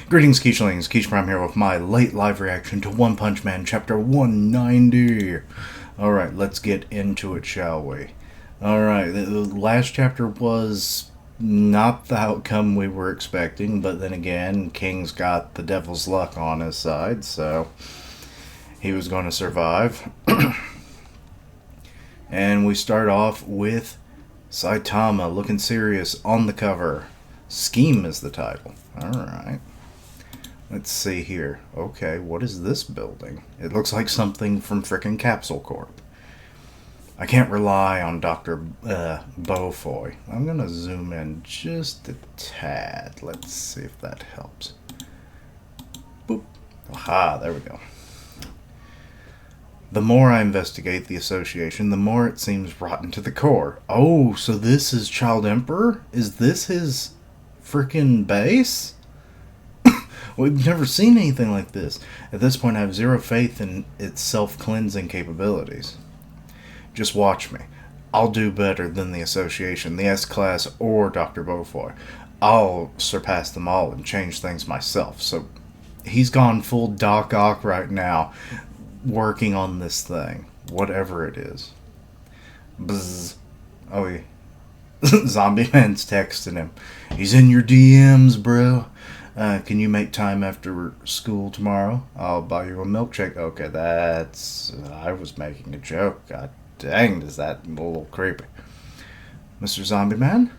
Greetings, Keishlings. Keish Prime here with my late live reaction to One Punch Man Chapter 190. Alright, let's get into it, shall we? Alright, the last chapter was not the outcome we were expecting, but then again, King's got the devil's luck on his side, so he was going to survive. And we start off with Saitama looking serious on the cover. Scheme is the title. Alright. Let's see here. Okay, what is this building? It looks like something from frickin' Capsule Corp. I can't rely on Dr. Beaufoy. I'm gonna zoom in just a tad. Let's see if that helps. Boop. Aha, there we go. The more I investigate the association, the more it seems rotten to the core. Oh, so this is Child Emperor? Is this his frickin' base? We've never seen anything like this. At this point, I have zero faith in its self-cleansing capabilities. Just watch me. I'll do better than the Association, the S-Class, or Dr. Beaufoy. I'll surpass them all and change things myself. So he's gone full Doc Ock right now, working on this thing, whatever it is. Bzz. Oh, yeah. Zombie Man's texting him. He's in your DMs, bro. Can you make time after school tomorrow? I'll buy you a milkshake. Okay, that's... I was making a joke. God dang, is that a little creepy. Mr. Zombie Man?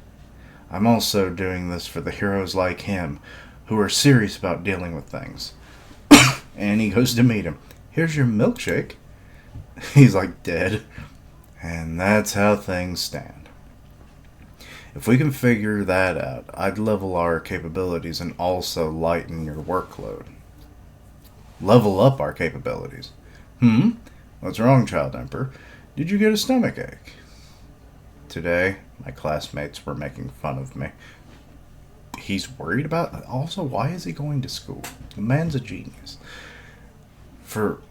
I'm also doing this for the heroes like him, who are serious about dealing with things. And he goes to meet him. Here's your milkshake. He's like dead. And that's how things stand. If we can figure that out, I'd level our capabilities and also lighten your workload. Level up our capabilities. What's wrong, Child Emperor? Did you get a stomachache? Today, my classmates were making fun of me. He's worried about... Also, why is he going to school? The man's a genius. For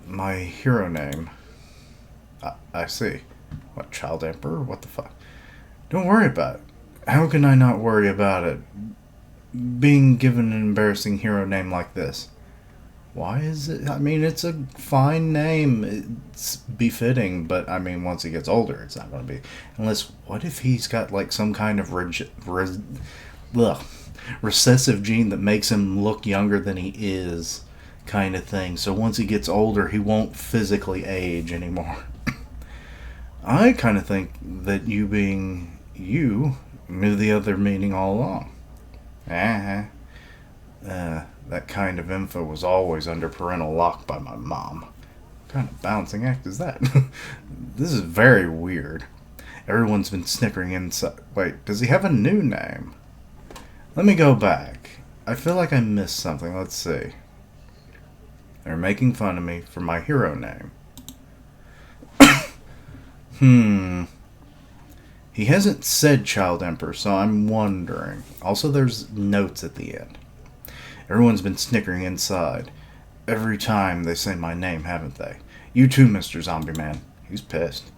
my hero name... I see. What, Child Emperor? What the fuck? Don't worry about it. How can I not worry about it? Being given an embarrassing hero name like this. Why is it? I mean, it's a fine name. It's befitting, but I mean, once he gets older, it's not going to be. Unless, what if he's got like some kind of recessive gene that makes him look younger than he is, kind of thing. So once he gets older, he won't physically age anymore. I kind of think that you being you knew the other meaning all along. That kind of info was always under parental lock by my mom. What kind of balancing act is that? This is very weird. Everyone's been snickering inside. Wait, does he have a new name? Let me go back. I feel like I missed something. Let's see. They're making fun of me for my hero name. He hasn't said Child Emperor, so I'm wondering. Also, there's notes at the end. Everyone's been snickering inside. Every time they say my name, haven't they? You too, Mr. Zombie Man. He's pissed.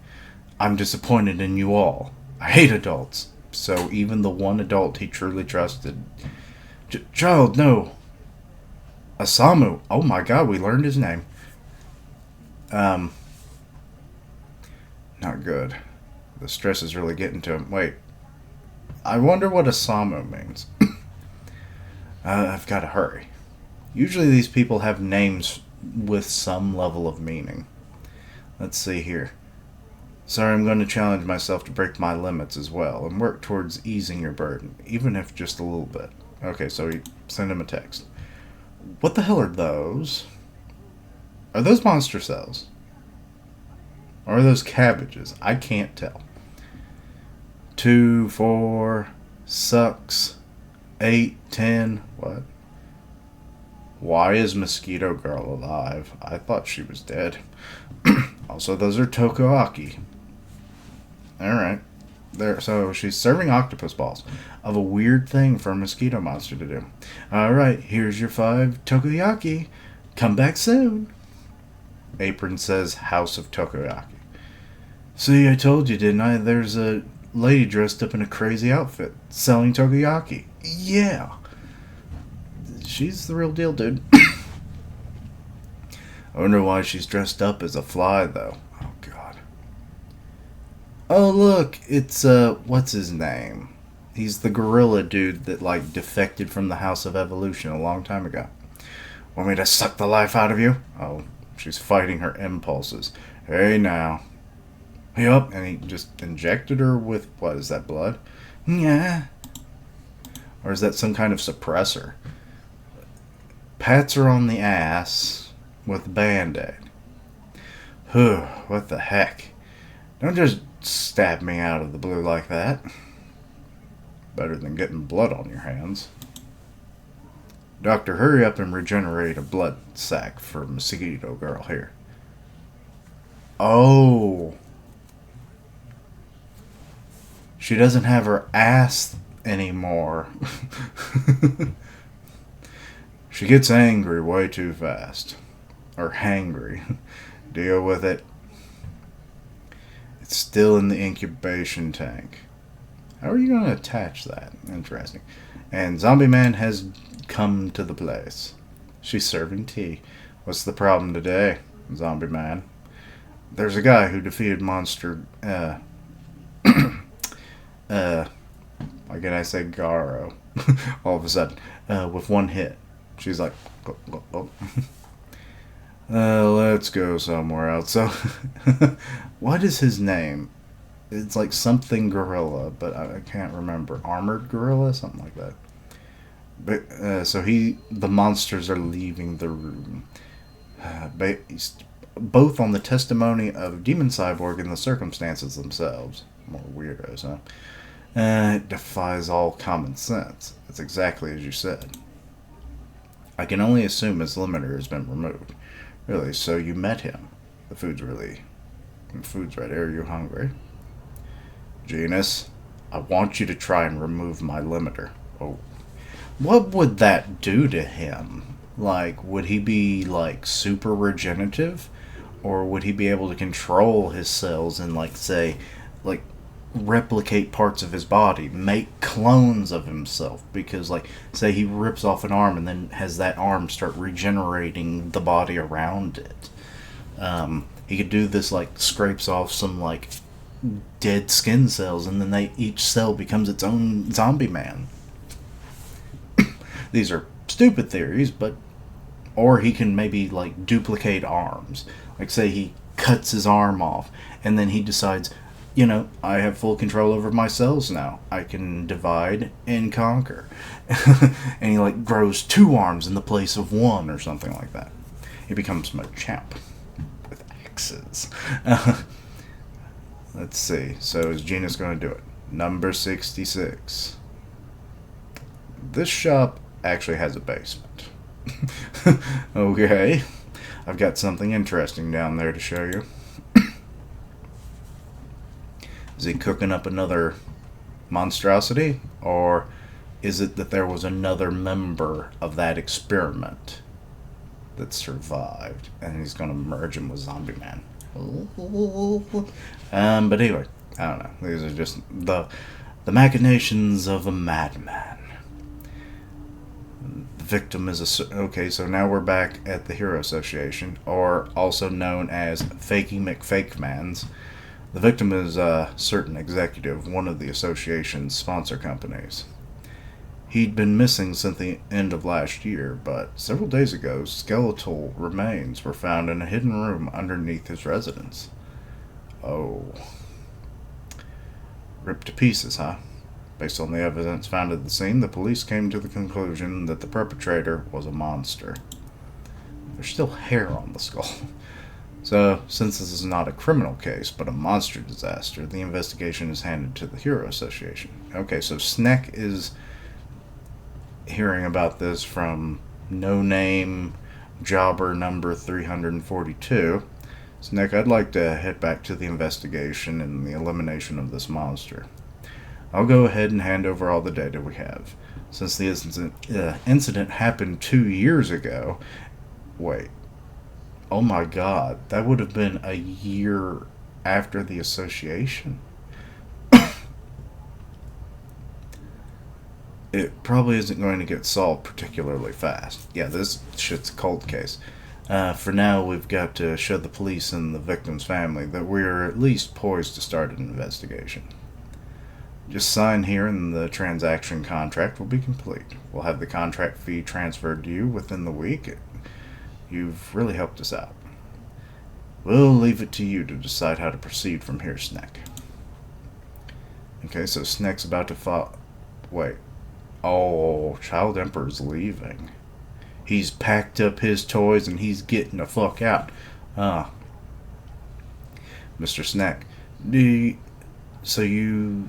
I'm disappointed in you all. I hate adults. So even the one adult he truly trusted. Child, no. Asamu. Oh my god, we learned his name. Not good. The stress is really getting to him. Wait. I wonder what Asamu means. I've got to hurry. Usually these people have names with some level of meaning. Let's see here. Sorry, I'm going to challenge myself to break my limits as well and work towards easing your burden, even if just a little bit. Okay, so we send him a text. What the hell are those? Are those monster cells? Or are those cabbages? I can't tell. 2, 4, sucks, 8, 10, what? Why is Mosquito Girl alive? I thought she was dead. Also, those are Tokoaki. Alright. There, so she's serving octopus balls. Of a weird thing for a mosquito monster to do. Alright, here's your 5 Tokoyaki. Come back soon. Apron says House of Tokoyaki. See, I told you, didn't I? There's a lady dressed up in a crazy outfit selling Tokoyaki. Yeah. she's the real deal, dude. I wonder why she's dressed up as a fly, though. Oh, God. Oh, look, it's, what's his name? He's the gorilla dude that, like, defected from the House of Evolution a long time ago. Want me to suck the life out of you? Oh, she's fighting her impulses. Hey, now. Yup, and he just injected her with, what is that, blood? Yeah. Or is that some kind of suppressor? Pats her on the ass with a Band-Aid. Whew, what the heck? Don't just stab me out of the blue like that. Better than getting blood on your hands. Doctor, hurry up and regenerate a blood sac for Mosquito Girl here. Oh. She doesn't have her ass anymore. She gets angry way too fast. Or hangry. Deal with it. It's still in the incubation tank. How are you going to attach that? Interesting. And Zombie Man has come to the place. She's serving tea. What's the problem today, Zombie Man? There's a guy who defeated Monster, why can I say Garo? All of a sudden, with one hit. She's like, oh. Let's go somewhere else. So, what is his name? It's like something gorilla, but I can't remember. Armored gorilla? Something like that. But, so the monsters are leaving the room. Based both on the testimony of Demon Cyborg and the circumstances themselves. More weirdos, huh? It defies all common sense. It's exactly as you said. I can only assume his limiter has been removed. Really, so you met him. The food's right here. Are you hungry? Genus, I want you to try and remove my limiter. Oh. What would that do to him? Like, would he be, like, super regenerative? Or would he be able to control his cells and, like, say, like, replicate parts of his body, make clones of himself? Because, like, say he rips off an arm and then has that arm start regenerating the body around it. He could do this, like, scrapes off some, like, dead skin cells, and then each cell becomes its own zombie man. These are stupid theories, but... Or he can maybe, like, duplicate arms. Like, say he cuts his arm off, and then he decides, I have full control over my cells now. I can divide and conquer. And he, like, grows 2 arms in the place of 1 or something like that. He becomes Machamp with axes. Let's see. So is Genus going to do it? Number 66. This shop actually has a basement. Okay. I've got something interesting down there to show you. Is he cooking up another monstrosity? Or is it that there was another member of that experiment that survived and he's going to merge him with Zombie Man? But anyway, I don't know. These are just the machinations of a madman. The victim is okay, so now we're back at the Hero Association, or also known as Fakey McFakemans. The victim is a certain executive, one of the association's sponsor companies. He'd been missing since the end of last year, but several days ago, skeletal remains were found in a hidden room underneath his residence. Oh. Ripped to pieces, huh? Based on the evidence found at the scene, the police came to the conclusion that the perpetrator was a monster. There's still hair on the skull. So, since this is not a criminal case, but a monster disaster, the investigation is handed to the Hero Association. Okay, so Sneck is hearing about this from no-name jobber number 342. Sneck, I'd like to head back to the investigation and the elimination of this monster. I'll go ahead and hand over all the data we have. Since the incident happened 2 years ago... Wait. Oh my god. That would have been a year after the association? it probably isn't going to get solved particularly fast. Yeah, this shit's a cold case. For now, we've got to show the police and the victim's family that we're at least poised to start an investigation. Just sign here and the transaction contract will be complete. We'll have the contract fee transferred to you within the week. You've really helped us out. We'll leave it to you to decide how to proceed from here, Sneck. Okay, so Sneck's about to fall. Wait. Oh, Child Emperor's leaving. He's packed up his toys and he's getting the fuck out. Mr. Sneck, so you...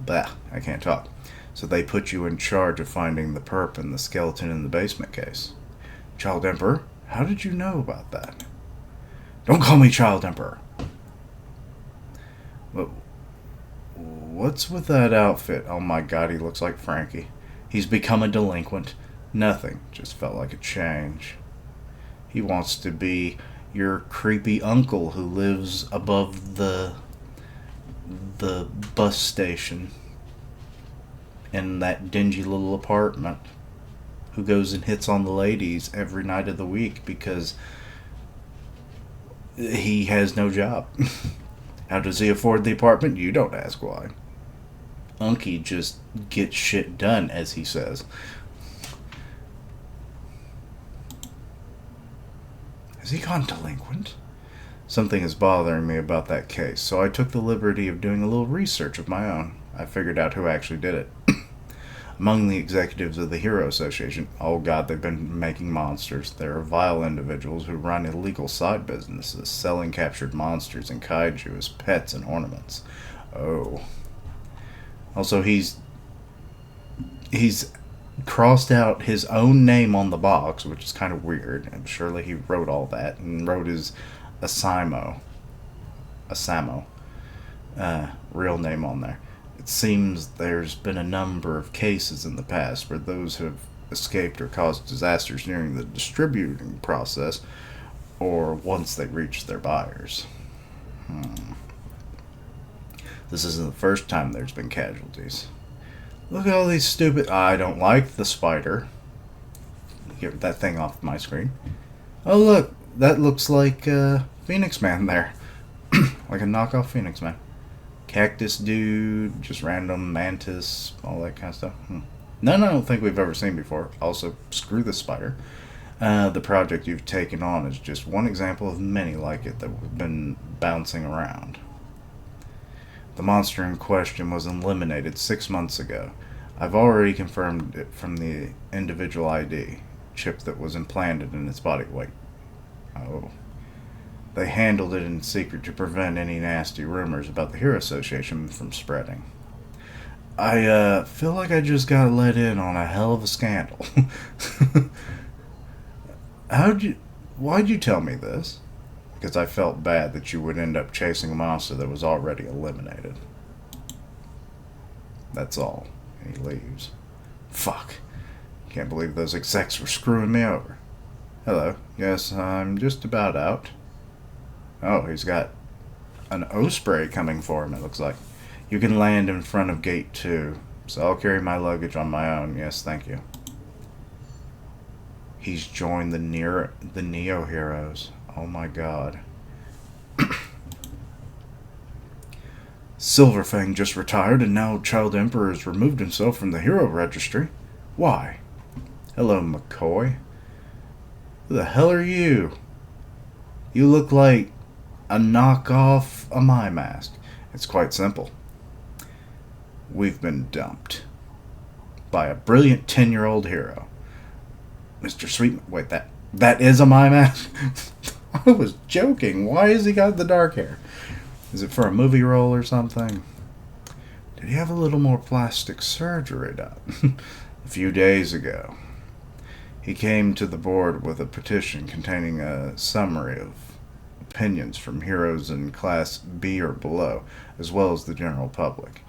Bah, I can't talk. So they put you in charge of finding the perp and the skeleton in the basement case. Child Emperor, how did you know about that? Don't call me Child Emperor. But what's with that outfit? Oh my god, he looks like Frankie. He's become a delinquent. Nothing. Just felt like a change. He wants to be your creepy uncle who lives above the bus station in that dingy little apartment, who goes and hits on the ladies every night of the week because he has no job. How does he afford the apartment? You don't ask why. Unky just gets shit done, as he says. Has he gone delinquent? Something is bothering me about that case, so I took the liberty of doing a little research of my own. I figured out who actually did it. Among the executives of the Hero Association, oh god, they've been making monsters. There are vile individuals who run illegal side businesses, selling captured monsters and kaiju as pets and ornaments. Oh. Also, he's crossed out his own name on the box, which is kind of weird, and surely he wrote all that, and wrote his Asamo real name on there. It seems there's been a number of cases in the past where those have escaped or caused disasters during the distributing process or once they reach their buyers. This isn't the first time there's been casualties. Look at all these stupid... I don't like the spider. Get that thing off my screen. Oh look, that looks like Phoenix Man there. Like a knockoff Phoenix Man. Cactus dude, just random mantis, all that kind of stuff. None I don't think we've ever seen before. Also, screw the spider. The project you've taken on is just one example of many like it that have been bouncing around. The monster in question was eliminated 6 months ago. I've already confirmed it from the individual ID chip that was implanted in its body. Wait. Oh. They handled it in secret to prevent any nasty rumors about the Hero Association from spreading. I feel like I just got let in on a hell of a scandal. Why'd you tell me this? Because I felt bad that you would end up chasing a monster that was already eliminated. That's all. And he leaves. Fuck. Can't believe those execs were screwing me over. Hello. Yes, I'm just about out. Oh, he's got an Osprey coming for him, it looks like. You can land in front of gate 2. So I'll carry my luggage on my own. Yes, thank you. He's joined the Neo Heroes. Oh my god. Silverfang just retired and now Child Emperor has removed himself from the hero registry. Why? Hello, McCoy. Who the hell are you? You look like a knockoff of my mask. It's quite simple. We've been dumped by a brilliant 10-year-old hero. Mr. Sweetman, wait, that is a my mask? I was joking. Why has he got the dark hair? Is it for a movie role or something? Did he have a little more plastic surgery done? A few days ago, he came to the board with a petition containing a summary of opinions from heroes in Class B or below, as well as the general public.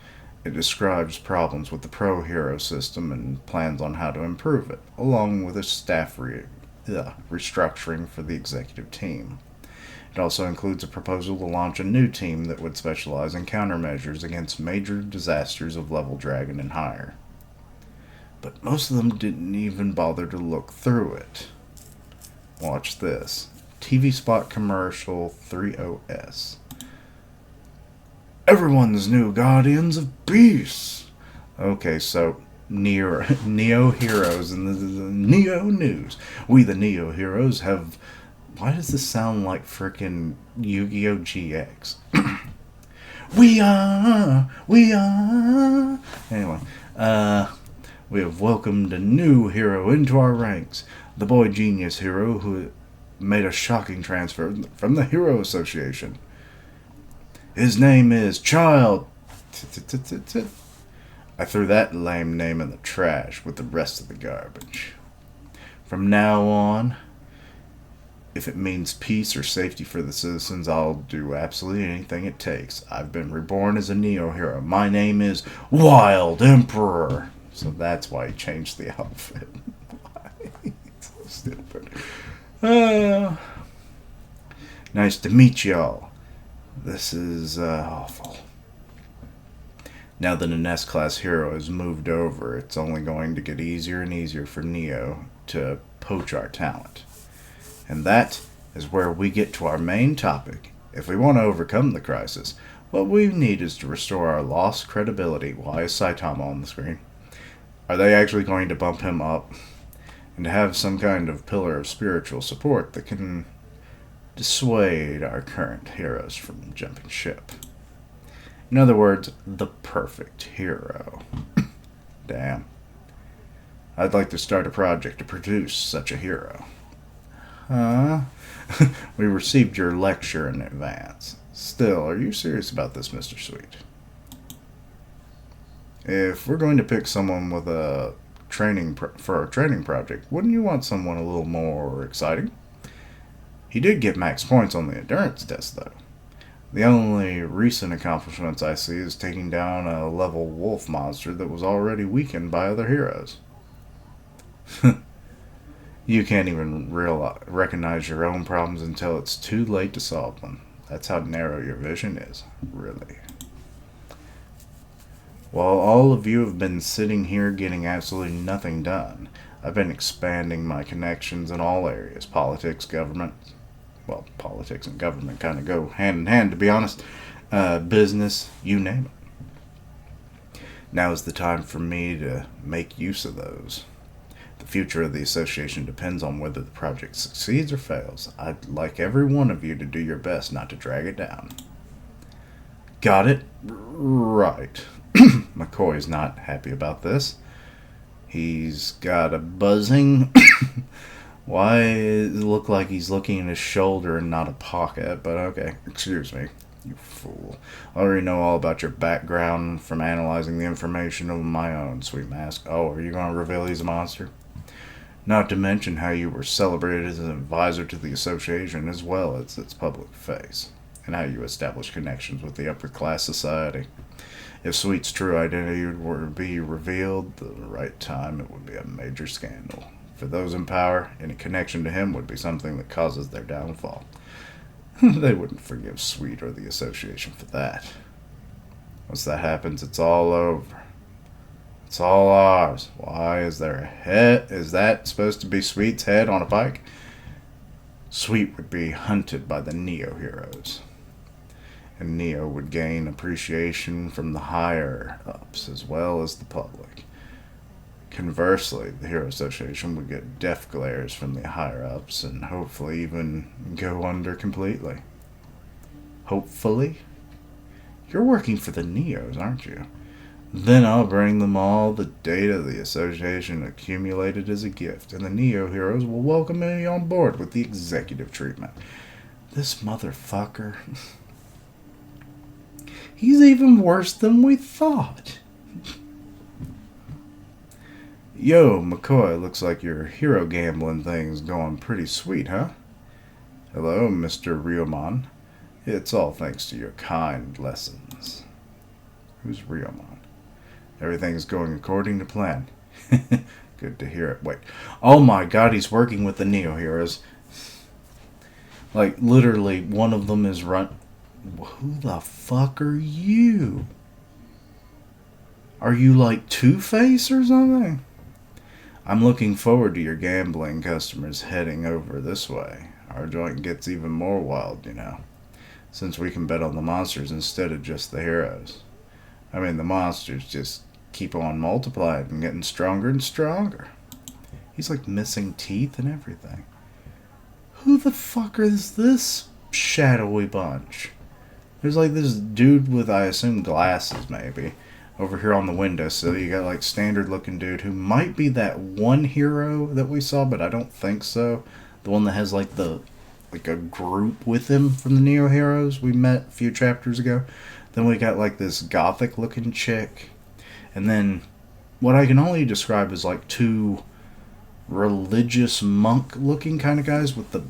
It describes problems with the pro-hero system and plans on how to improve it, along with a staff restructuring for the executive team. It also includes a proposal to launch a new team that would specialize in countermeasures against major disasters of level dragon and higher. But most of them didn't even bother to look through it. Watch this. TV spot commercial 30S. Everyone's new guardians of peace. Okay, so Neo Heroes and the Neo News. We the Neo Heroes have... Why does this sound like frickin' Yu-Gi-Oh! GX? We are... Anyway, we have welcomed a new hero into our ranks. The boy genius hero who made a shocking transfer from the Hero Association. His name is Child... I threw that lame name in the trash with the rest of the garbage. From now on, if it means peace or safety for the citizens, I'll do absolutely anything it takes. I've been reborn as a Neo hero. My name is Wild Emperor. So that's why he changed the outfit. So stupid. Nice to meet y'all. This is awful. Now that an S-Class hero has moved over, it's only going to get easier and easier for Neo to poach our talent. And that is where we get to our main topic. If we want to overcome the crisis, what we need is to restore our lost credibility. Why is Saitama on the screen? Are they actually going to bump him up? And to have some kind of pillar of spiritual support that can dissuade our current heroes from jumping ship. In other words, the perfect hero. Damn. I'd like to start a project to produce such a hero. Huh? We received your lecture in advance. Still, are you serious about this, Mr. Sweet? If we're going to pick someone with a for a training project, wouldn't you want someone a little more exciting? He did get max points on the endurance test, though. The only recent accomplishments I see is taking down a level wolf monster that was already weakened by other heroes. You can't even recognize your own problems until it's too late to solve them. That's how narrow your vision is, really. While all of you have been sitting here getting absolutely nothing done, I've been expanding my connections in all areas. Politics, government. Well, politics and government kind of go hand in hand, to be honest. Business, you name it. Now is the time for me to make use of those. The future of the association depends on whether the project succeeds or fails. I'd like every one of you to do your best not to drag it down. Got it? Right. McCoy's not happy about this. He's got a buzzing. Why does it look like he's looking at his shoulder and not a pocket? But okay, excuse me, you fool. I already know all about your background from analyzing the information of my own, Sweet Mask. Oh, are you going to reveal he's a monster? Not to mention how you were celebrated as an advisor to the association as well as its public face, and how you established connections with the upper class society. If Sweet's true identity were to be revealed at the right time, it would be a major scandal. For those in power, any connection to him would be something that causes their downfall. They wouldn't forgive Sweet or the association for that. Once that happens, it's all over. It's all ours. Why is there a head? Is that supposed to be Sweet's head on a pike? Sweet would be hunted by the Neo heroes. And Neo would gain appreciation from the higher-ups as well as the public. Conversely, the Hero Association would get death glares from the higher-ups and hopefully even go under completely. Hopefully? You're working for the Neos, aren't you? Then I'll bring them all the data the association accumulated as a gift, and the Neo heroes will welcome me on board with the executive treatment. This motherfucker. He's even worse than we thought. Yo, McCoy, looks like your hero gambling thing's going pretty sweet, huh? Hello, Mr. Ryomon. It's all thanks to your kind lessons. Who's Ryomon? Everything's going according to plan. Good to hear it. Wait. Oh my god, he's working with the Neo heroes. Like, literally, one of them is Who the fuck are you? Are you like Two-Face or something? I'm looking forward to your gambling customers heading over this way. Our joint gets even more wild, since we can bet on the monsters instead of just the heroes. I mean, the monsters just keep on multiplying and getting stronger and stronger. He's like missing teeth and everything. Who the fuck is this shadowy bunch? There's like this dude with, I assume, glasses maybe, over here on the windowsill. You got like standard looking dude who might be that one hero that we saw, but I don't think so. The one that has like a group with him from the Neo Heroes we met a few chapters ago. Then we got like this gothic looking chick. And then what I can only describe as like two religious monk looking kind of guys with the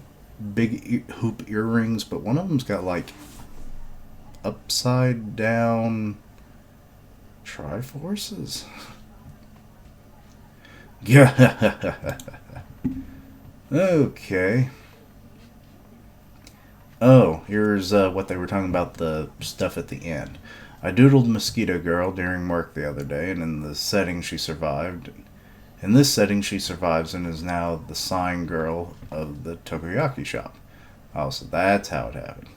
big hoop earrings, but one of them's got like upside down Triforces. Yeah. Okay. Oh, here's what they were talking about, the stuff at the end. I doodled Mosquito Girl during work the other day, and in the setting she survived. In this setting, she survives and is now the sign girl of the Tokoyaki shop. Oh, so that's how it happened.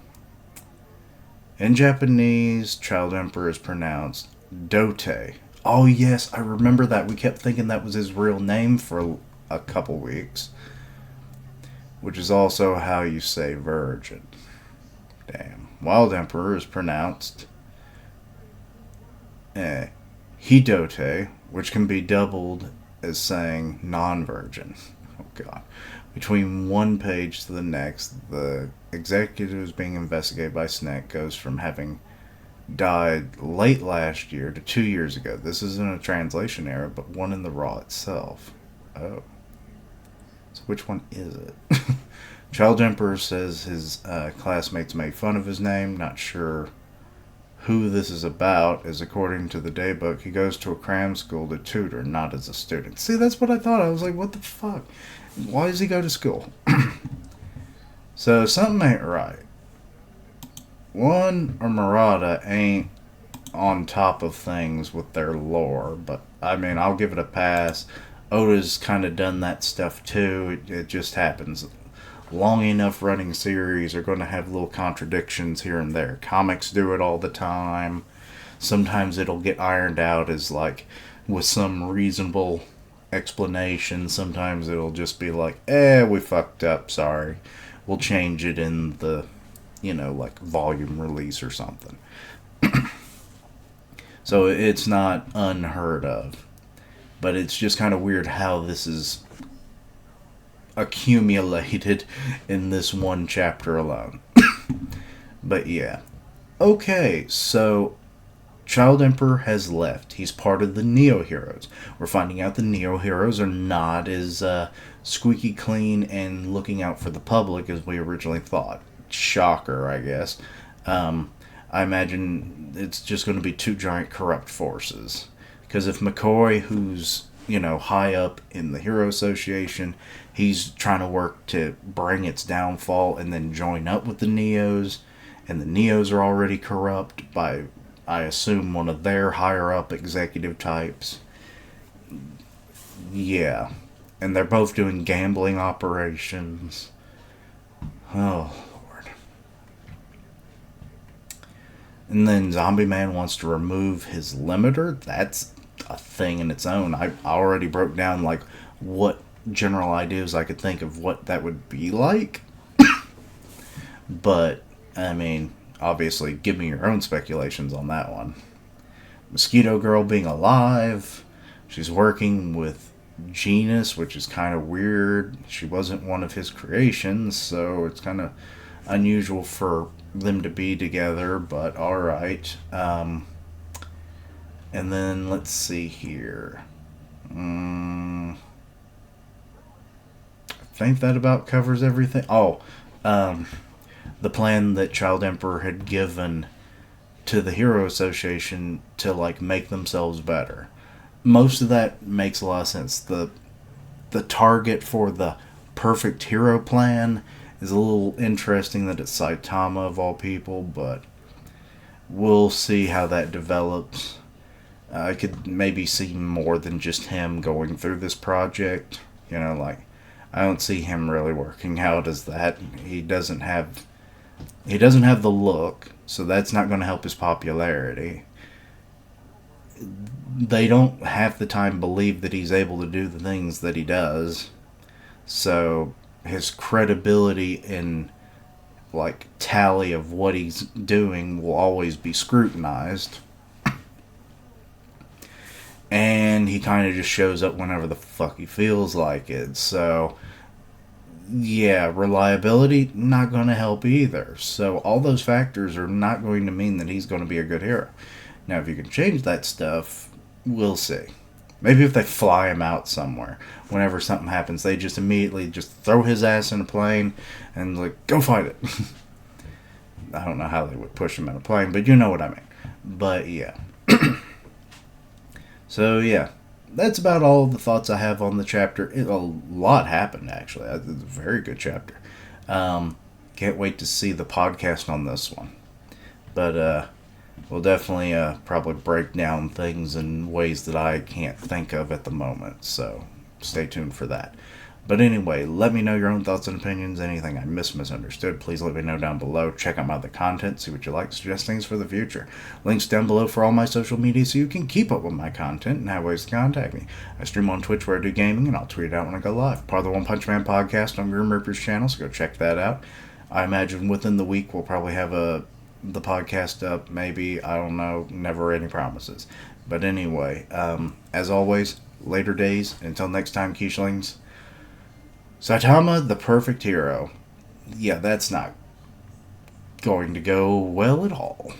In Japanese, Child Emperor is pronounced Dote. Oh, yes, I remember that. We kept thinking that was his real name for a couple weeks. Which is also how you say virgin. Damn. Wild Emperor is pronounced Hidote, which can be doubled as saying non-virgin. Oh, God. Between one page to the next, the executives being investigated by SNEC goes from having died late last year to 2 years ago. This isn't a translation error, but one in the raw itself. Oh. So which one is it? Child Emperor says his classmates made fun of his name. Not sure who this is about, as according to the daybook, he goes to a cram school to tutor, not as a student. See, that's what I thought. I was like, what the fuck? Why does he go to school? So something ain't right. One, or Murata ain't on top of things with their lore, but I mean, I'll give it a pass. Oda's kind of done that stuff too. It just happens. Long enough running series are going to have little contradictions here and there. Comics do it all the time. Sometimes it'll get ironed out as like with some reasonable explanation. Sometimes it'll just be like, we fucked up, sorry. We'll change it in the, like volume release or something. So it's not unheard of. But it's just kind of weird how this is accumulated in this one chapter alone. But yeah. Okay, so Child Emperor has left. He's part of the Neo Heroes. We're finding out the Neo Heroes are not as squeaky clean and looking out for the public as we originally thought. Shocker, I guess. I imagine it's just going to be two giant corrupt forces. Because if McCoy, who's, high up in the Hero Association, he's trying to work to bring its downfall and then join up with the Neos, and the Neos are already corrupt by, I assume, one of their higher up executive types. Yeah. And they're both doing gambling operations. Oh, Lord. And then Zombie Man wants to remove his limiter. That's a thing in its own. I already broke down like what general ideas I could think of what that would be like. But I mean, obviously give me your own speculations on that one. Mosquito Girl being alive. She's working with Genus, which is kind of weird. She wasn't one of his creations, so it's kind of unusual for them to be together, but alright. And then, let's see here. I think that about covers everything. Oh, the plan that Child Emperor had given to the Hero Association to, like, make themselves better. Most of that makes a lot of sense. The target for the perfect hero plan is a little interesting that it's Saitama of all people, but we'll see how that develops. I could maybe see more than just him going through this project. Like, I don't see him really working out as that. He doesn't have the look, so that's not going to help his popularity. They don't half the time believe that he's able to do the things that he does. So his credibility in like tally of what he's doing will always be scrutinized. And he kind of just shows up whenever the fuck he feels like it. So yeah, reliability not going to help either. So all those factors are not going to mean that he's going to be a good hero. Now, if you can change that stuff, we'll see. Maybe if they fly him out somewhere, whenever something happens, they just immediately just throw his ass in a plane and like, go fight it. I don't know how they would push him in a plane, but you know what I mean. But yeah. So yeah, that's about all the thoughts I have on the chapter. A lot happened, actually. It's a very good chapter. Can't wait to see the podcast on this one. But we'll definitely probably break down things in ways that I can't think of at the moment. So stay tuned for that. But anyway, let me know your own thoughts and opinions. Anything I misunderstood, please let me know down below. Check out my other content, see what you like, suggest things for the future. Links down below for all my social media so you can keep up with my content and have ways to contact me. I stream on Twitch where I do gaming, and I'll tweet it out when I go live. Part of the One Punch Man podcast on Grim Reaper's channel, so go check that out. I imagine within the week we'll probably have the podcast up, maybe. I don't know. Never any promises. But anyway, as always, later days. Until next time, Quichling. Saitama, the perfect hero. Yeah, that's not going to go well at all.